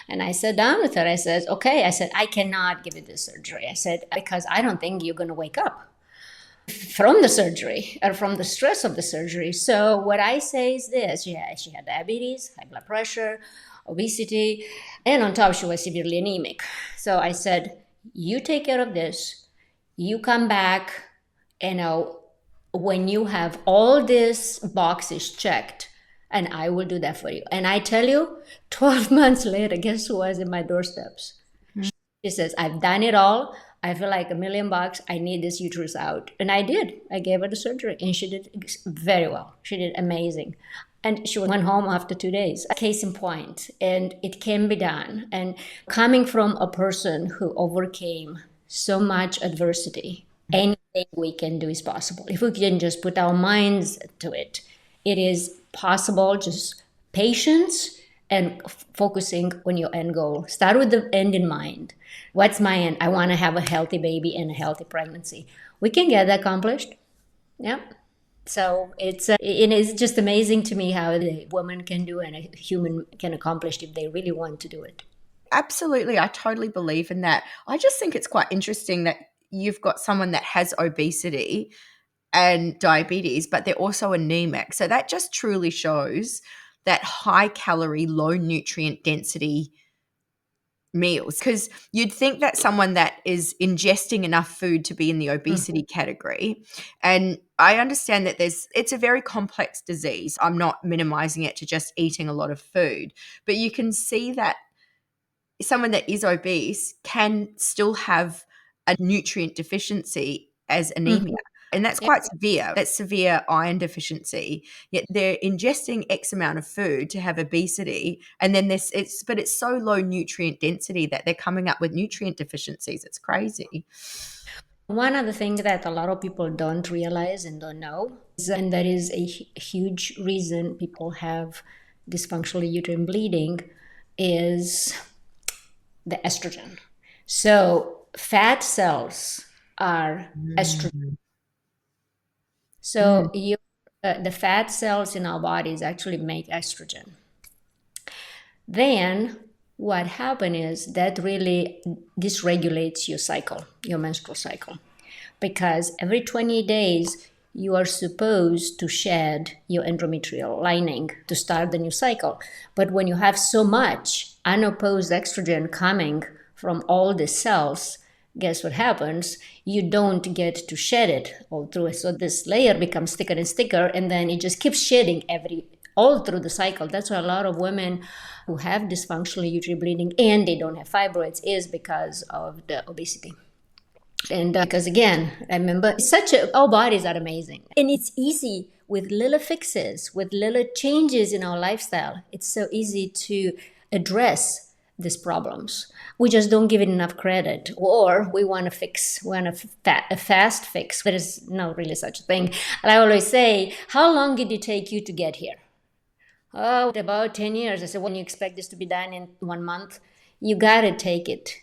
And I sat down with her. I said, okay. I said, I cannot give you this surgery. I said, because I don't think you're going to wake up from the surgery or from the stress of the surgery. So what I say is this. She had diabetes, high blood pressure, obesity, and on top she was severely anemic. So I said, you take care of this. You come back, when you have all these boxes checked, and I will do that for you. And I tell you, 12 months later, guess who was in my doorsteps? She says, I've done it all. I feel like $1,000,000. I need this uterus out. And I did. I gave her the surgery, and she did very well. She did amazing. And she went home after 2 days. Case in point. And it can be done. And coming from a person who overcame so much adversity, anything we can do is possible. If we can just put our minds to it, it is possible. Just patience and focusing on your end goal. Start with the end in mind. What's my end? I want to have a healthy baby and a healthy pregnancy. We can get that accomplished. Yeah. So it is just amazing to me how a woman can do and a human can accomplish if they really want to do it. Absolutely. I totally believe in that. I just think it's quite interesting that you've got someone that has obesity and diabetes, but they're also anemic. So that just truly shows that high calorie, low nutrient density meals, because you'd think that someone that is ingesting enough food to be in the obesity category, and I understand that it's a very complex disease. I'm not minimizing it to just eating a lot of food, but you can see that someone that is obese can still have a nutrient deficiency as anemia. And that's quite severe. That's severe iron deficiency. Yet they're ingesting X amount of food to have obesity. And then but it's so low nutrient density that they're coming up with nutrient deficiencies. It's crazy. One of the things that a lot of people don't realize and don't know, and that is a huge reason people have dysfunctional uterine bleeding, is the estrogen. So fat cells are estrogen. So the fat cells in our bodies actually make estrogen. Then what happens is that really dysregulates your cycle, your menstrual cycle. Because every 20 days, you are supposed to shed your endometrial lining to start the new cycle. But when you have so much unopposed estrogen coming from all the cells, guess what happens? You don't get to shed it all through. So this layer becomes thicker and thicker, and then it just keeps shedding all through the cycle. That's why a lot of women who have dysfunctional uterine bleeding and they don't have fibroids is because of the obesity. And because again, remember, our bodies are amazing. And it's easy with little fixes, with little changes in our lifestyle. It's so easy to address these problems. We just don't give it enough credit, or we want a fast fix. There is no really such a thing. And I always say, how long did it take you to get here? Oh, about 10 years. I said, when you expect this to be done in 1 month, you got to take it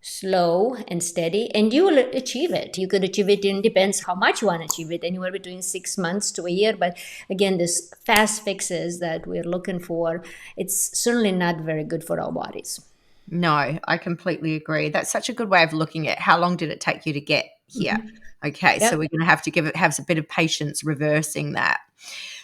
slow and steady, and you will achieve it. You could achieve it, and depends how much you want to achieve it, anywhere between 6 months to a year. But again, this fast fixes that we're looking for, it's certainly not very good for our bodies. No, I completely agree. That's such a good way of looking at how long did it take you to get here. Okay, so we're going to have to have a bit of patience reversing that.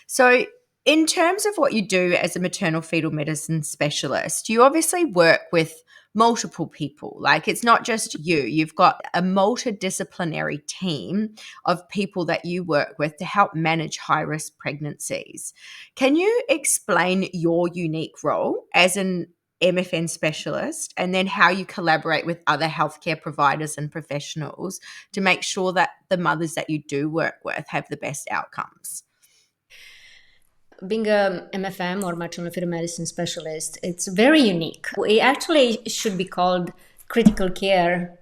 So in terms of what you do as a maternal fetal medicine specialist, you obviously work with multiple people. Like, it's not just you. You've got a multidisciplinary team of people that you work with to help manage high-risk pregnancies. Can you explain your unique role as an MFN specialist, and then how you collaborate with other healthcare providers and professionals to make sure that the mothers that you do work with have the best outcomes? Being a MFM or maternal fetal medicine specialist, it's very unique. We actually should be called critical care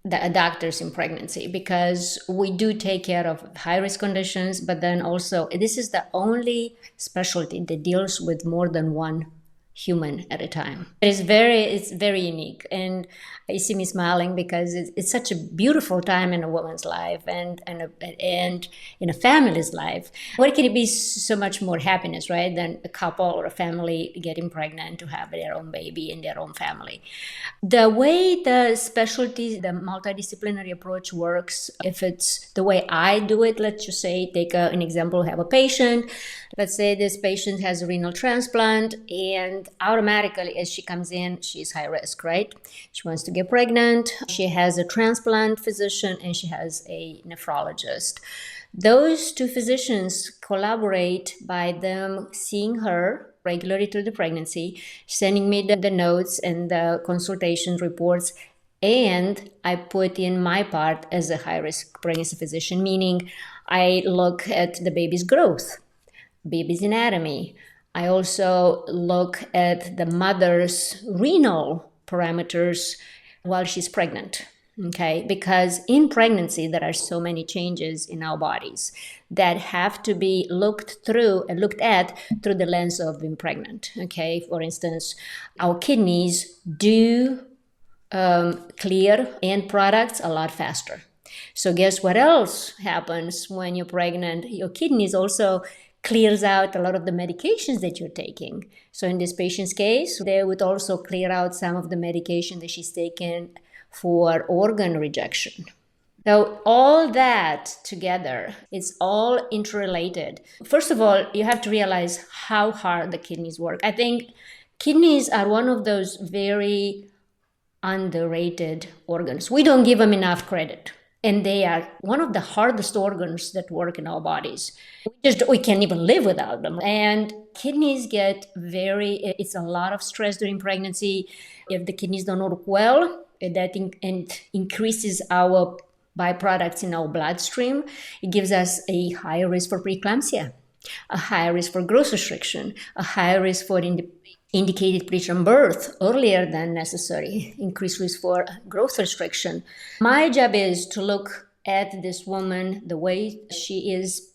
doctors in pregnancy, because we do take care of high-risk conditions, but then also this is the only specialty that deals with more than one human at a time. It's very unique, and you see me smiling because it's such a beautiful time in a woman's life and in a family's life. What can it be so much more happiness, right, than a couple or a family getting pregnant to have their own baby in their own family? The way the specialty, the multidisciplinary approach works, if it's the way I do it, let's just say, take an example, have a patient. Let's say this patient has a renal transplant, and automatically as she comes in, she's high risk, right? She wants to get pregnant. She has a transplant physician and she has a nephrologist. Those two physicians collaborate by them seeing her regularly through the pregnancy, sending me the notes and the consultation reports, and I put in my part as a high-risk pregnancy physician, meaning I look at the baby's growth, baby's anatomy. I also look at the mother's renal parameters while she's pregnant. Okay, because in pregnancy, there are so many changes in our bodies that have to be looked at through the lens of being pregnant. Okay, for instance, our kidneys do clear end products a lot faster. So guess what else happens when you're pregnant? Your kidneys also clears out a lot of the medications that you're taking. So in this patient's case, they would also clear out some of the medication that she's taken for organ rejection. So all that together, it's all interrelated. First of all, you have to realize how hard the kidneys work. I think kidneys are one of those very underrated organs. We don't give them enough credit. And they are one of the hardest organs that work in our bodies. We can't even live without them. And kidneys it's a lot of stress during pregnancy. If the kidneys don't work well, that increases our byproducts in our bloodstream. It gives us a higher risk for preeclampsia, a higher risk for growth restriction, a higher risk for indicated preterm birth earlier than necessary, increased risk for growth restriction. My job is to look at this woman, the way she is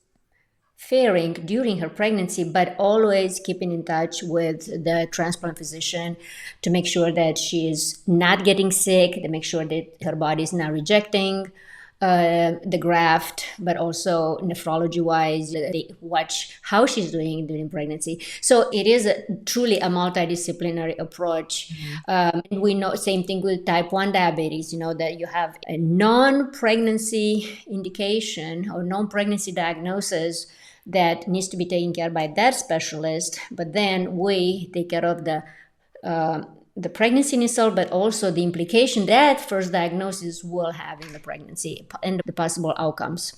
faring during her pregnancy, but always keeping in touch with the transplant physician to make sure that she is not getting sick, to make sure that her body is not rejecting the graft, but also nephrology-wise, they watch how she's doing during pregnancy. So it is truly a multidisciplinary approach. And we know same thing with type 1 diabetes, that you have a non-pregnancy indication or non-pregnancy diagnosis that needs to be taken care of by that specialist, but then we take care of the pregnancy in itself, but also the implication that first diagnosis will have in the pregnancy and the possible outcomes.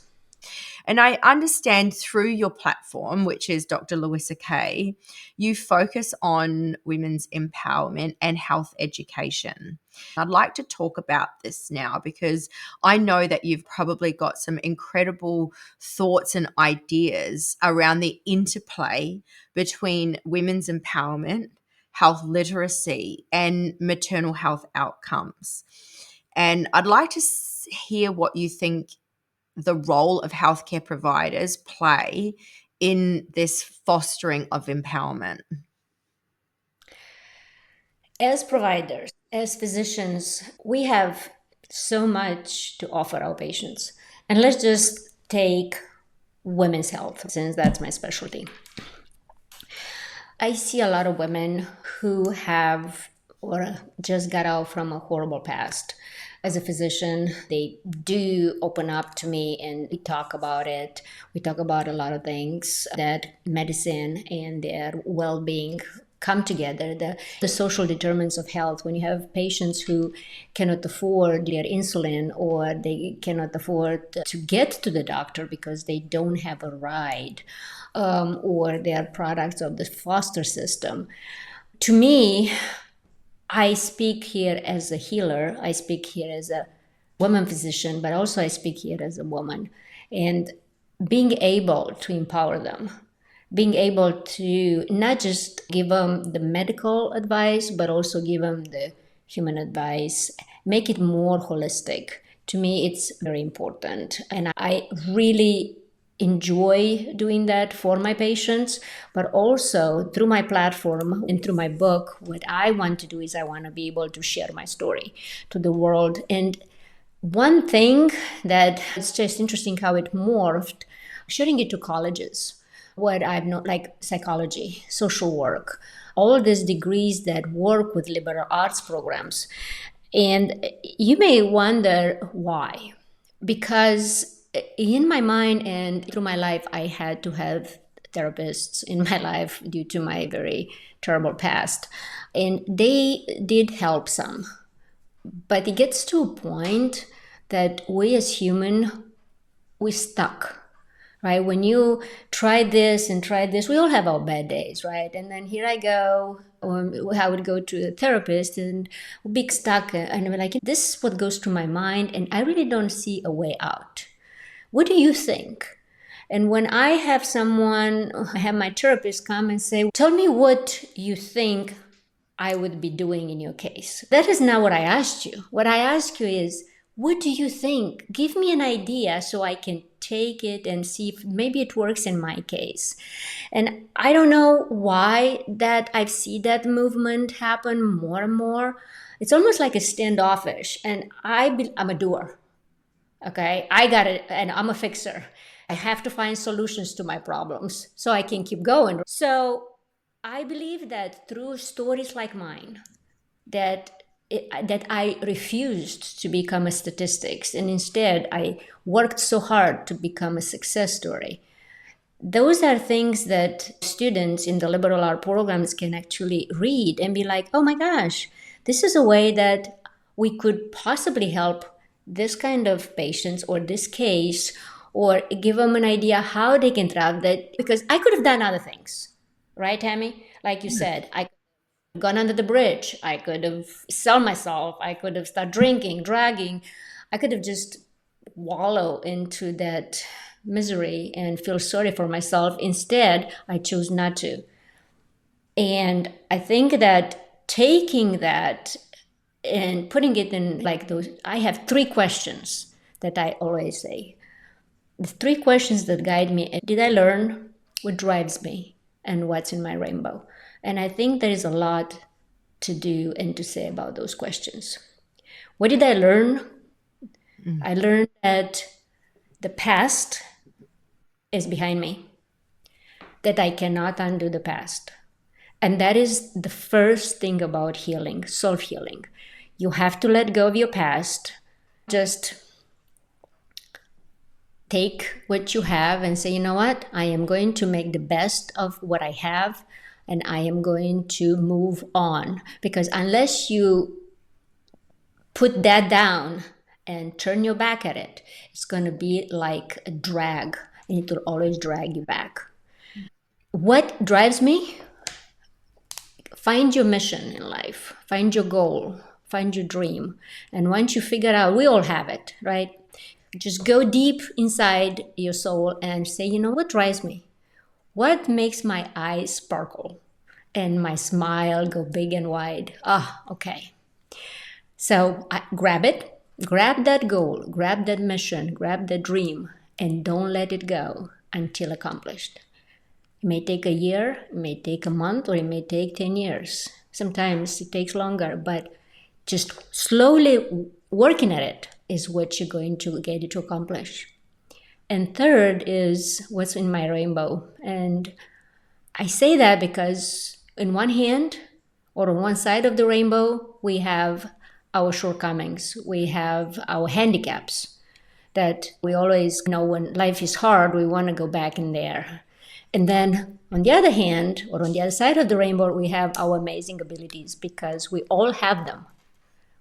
And I understand through your platform, which is Dr. Luissa K, you focus on women's empowerment and health education. I'd like to talk about this now because I know that you've probably got some incredible thoughts and ideas around the interplay between women's empowerment, health literacy, and maternal health outcomes. And I'd like to hear what you think the role of healthcare providers play in this fostering of empowerment. As providers, as physicians, we have so much to offer our patients. And let's just take women's health, since that's my specialty. I see a lot of women who have or just got out from a horrible past. As a physician, they do open up to me and we talk about it. We talk about a lot of things that medicine and their well-being come together, the social determinants of health. When you have patients who cannot afford their insulin or they cannot afford to get to the doctor because they don't have a ride, or they are products of the foster system. To me, I speak here as a healer. I speak here as a woman physician, but also I speak here as a woman. And being able to empower them, being able to not just give them the medical advice, but also give them the human advice, make it more holistic. To me, it's very important. And I really enjoy doing that for my patients, but also through my platform and through my book, what I want to do is I want to be able to share my story to the world. And one thing that it's just interesting how it morphed, sharing it to colleges, what I've known, like psychology, social work, all these degrees that work with liberal arts programs. And you may wonder why. Because in my mind and through my life, I had to have therapists in my life due to my very terrible past. And they did help some. But it gets to a point that we as human, we're stuck. right? When you try this and try this, we all have our bad days, right? And then here I go, I would go to a therapist and be stuck, and I'm like, this is what goes through my mind, and I really don't see a way out. What do you think? And when I have my therapist come and say, tell me what you think I would be doing in your case. That is not what I asked you. What I asked you is, what do you think? Give me an idea so I can take it and see if maybe it works in my case. And I don't know why that I see that movement happen more and more. It's almost like a standoffish. And I'm a doer. Okay, I got it, and I'm a fixer. I have to find solutions to my problems so I can keep going. So I believe that through stories like mine, that I refused to become a statistics, and instead I worked so hard to become a success story. Those are things that students in the liberal art programs can actually read and be like, oh my gosh, this is a way that we could possibly help this kind of patients or this case, or give them an idea how they can thrive that, because I could have done other things, right, Tammy? Like you said, I could have gone under the bridge. I could have sold myself. I could have started drinking, dragging. I could have just wallow into that misery and feel sorry for myself. Instead, I chose not to. And I think that taking that and putting it in like those, I have 3 questions that I always say. The 3 questions that guide me: did I learn? What drives me? And what's in my rainbow? And I think there is a lot to do and to say about those questions. What did I learn? I learned that the past is behind me, that I cannot undo the past. And that is the first thing about healing, self-healing. You have to let go of your past. Just take what you have and say, you know what? I am going to make the best of what I have, and I am going to move on. Because unless you put that down and turn your back at it, it's going to be like a drag, and it will always drag you back. What drives me? Find your mission in life, find your goal, find your dream. And once you figure out, we all have it, right? Just go deep inside your soul and say, you know, what drives me? What makes my eyes sparkle and my smile go big and wide? Okay. So grab it, grab that goal, grab that mission, grab that dream, and don't let it go until accomplished. It may take a year, it may take a month, or it may take 10 years. Sometimes it takes longer, but just slowly working at it is what you're going to get it to accomplish. And third is what's in my rainbow. And I say that because in one hand, or on one side of the rainbow, we have our shortcomings, we have our handicaps that we always know when life is hard, we want to go back in there. And then on the other hand, or on the other side of the rainbow, we have our amazing abilities, because we all have them.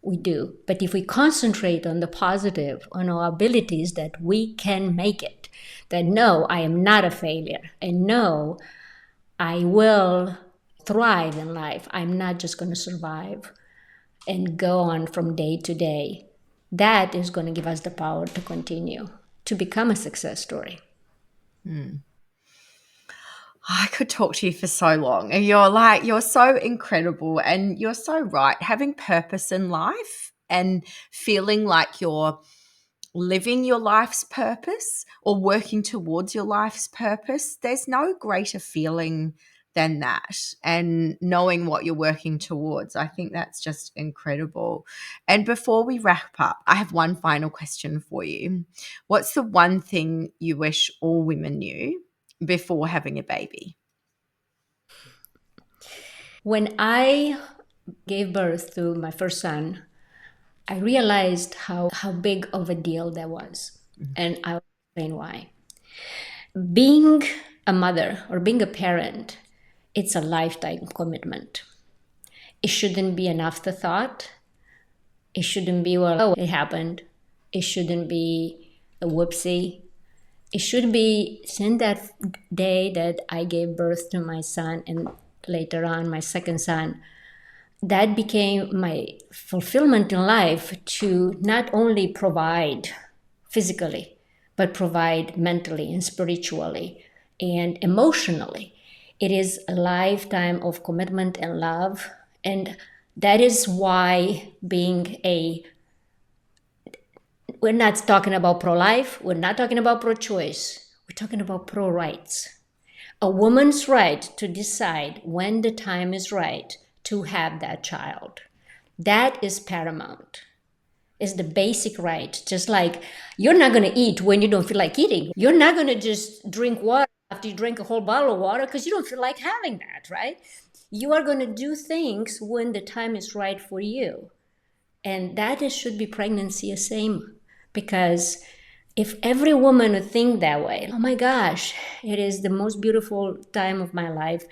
We do. But if we concentrate on the positive, on our abilities, that we can make it, that no, I am not a failure, and no, I will thrive in life. I'm not just going to survive and go on from day to day. That is going to give us the power to continue to become a success story. I could talk to you for so long. And you're so incredible, and you're so right. Having purpose in life and feeling like you're living your life's purpose or working towards your life's purpose, there's no greater feeling than that. And knowing what you're working towards, I think that's just incredible. And before we wrap up, I have one final question for you. What's the one thing you wish all women knew before having a baby? When I gave birth to my first son, I realized how big of a deal that was. And I'll explain why. Being a mother or being a parent, it's a lifetime commitment. It shouldn't be an afterthought. It shouldn't be, well, oh, it happened. It shouldn't be a whoopsie. It should be since that day that I gave birth to my son and later on my second son, that became my fulfillment in life to not only provide physically, but provide mentally and spiritually and emotionally. It is a lifetime of commitment and love. And that is why we're not talking about pro-life, we're not talking about pro-choice, we're talking about pro-rights. A woman's right to decide when the time is right to have that child. That is paramount. It's the basic right. Just like you're not going to eat when you don't feel like eating. You're not going to just drink water after you drink a whole bottle of water because you don't feel like having that, right? You are going to do things when the time is right for you. And that should be pregnancy the same. Because if every woman would think that way, oh my gosh, it is the most beautiful time of my life.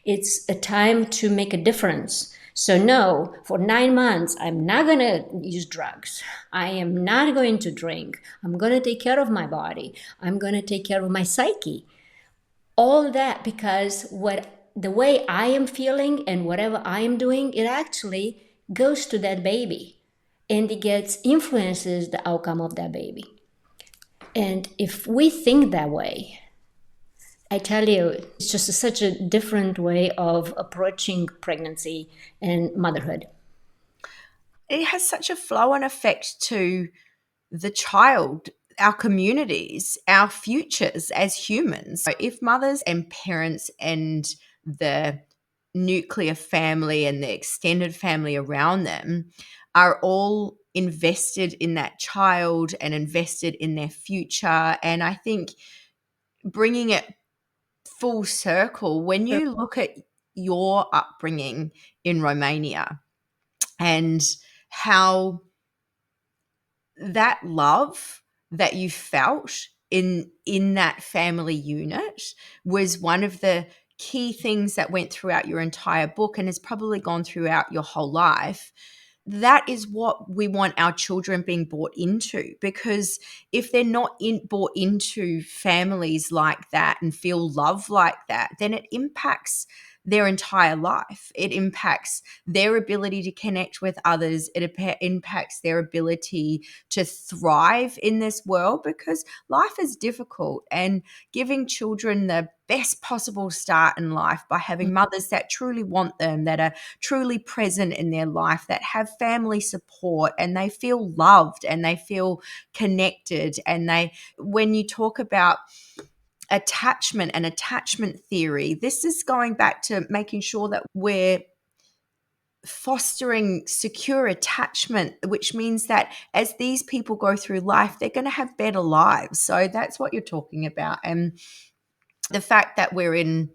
It's a time to make a difference. So no, for 9 months, I'm not going to use drugs. I am not going to drink. I'm going to take care of my body. I'm going to take care of my psyche. All that because the way I am feeling and whatever I am doing, it actually goes to that baby. And it influences the outcome of that baby. And if we think that way, I tell you, it's just such a different way of approaching pregnancy and motherhood. It has such a flow-on effect to the child, our communities, our futures as humans. So if mothers and parents and the nuclear family and the extended family around them are all invested in that child and invested in their future. And I think bringing it full circle, when you look at your upbringing in Romania and how that love that you felt in that family unit was one of the key things that went throughout your entire book and has probably gone throughout your whole life. That is what we want our children being brought into, because if they're not brought into families like that and feel love like that, then it impacts their entire life. It impacts their ability to connect with others. It impacts their ability to thrive in this world, because life is difficult, and giving children the best possible start in life by having mothers that truly want them, that are truly present in their life, that have family support and they feel loved and they feel connected. And when you talk about attachment and attachment theory, this is going back to making sure that we're fostering secure attachment, which means that as these people go through life, they're going to have better lives. So that's what you're talking about. And the fact that we're in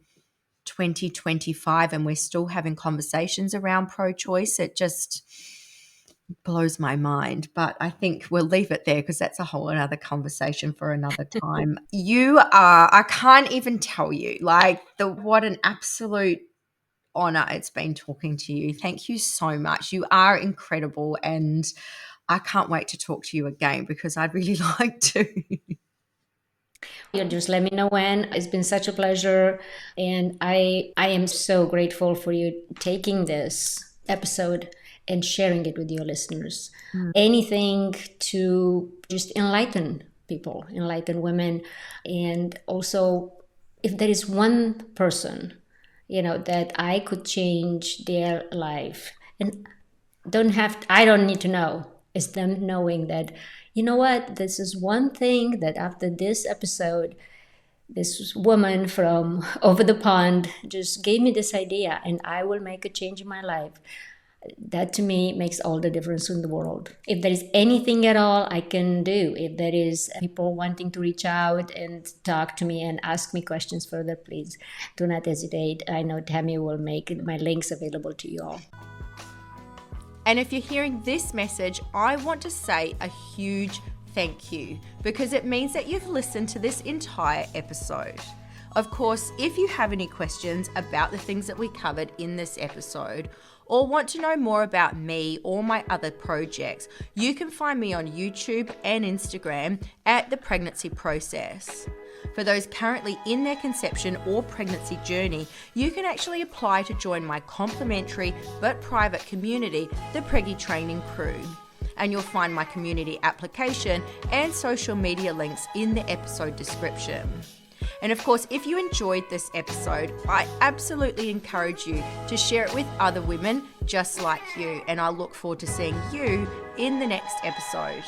2025 and we're still having conversations around pro-choice, it just blows my mind. But I think we'll leave it there because that's a whole another conversation for another time. I can't even tell you, what an absolute honor it's been talking to you. Thank you so much. You are incredible, and I can't wait to talk to you again because I'd really like to. You just let me know when. It's been such a pleasure, and I am so grateful for you taking this episode and sharing it with your listeners. Anything to just enlighten people, enlighten women, and also if there is one person, that I could change their life, and I don't need to know. It's them knowing that, you know what, this is one thing that after this episode, this woman from over the pond just gave me this idea and I will make a change in my life. That to me makes all the difference in the world. If there is anything at all I can do, if there is people wanting to reach out and talk to me and ask me questions further, please do not hesitate. I know Tammy will make my links available to you all. And if you're hearing this message, I want to say a huge thank you, because it means that you've listened to this entire episode. Of course, if you have any questions about the things that we covered in this episode, or want to know more about me or my other projects, you can find me on YouTube and Instagram at The Pregnancy Process. For those currently in their conception or pregnancy journey, you can actually apply to join my complimentary but private community, the Preggy Training Crew. And you'll find my community application and social media links in the episode description. And of course, if you enjoyed this episode, I absolutely encourage you to share it with other women just like you. And I look forward to seeing you in the next episode.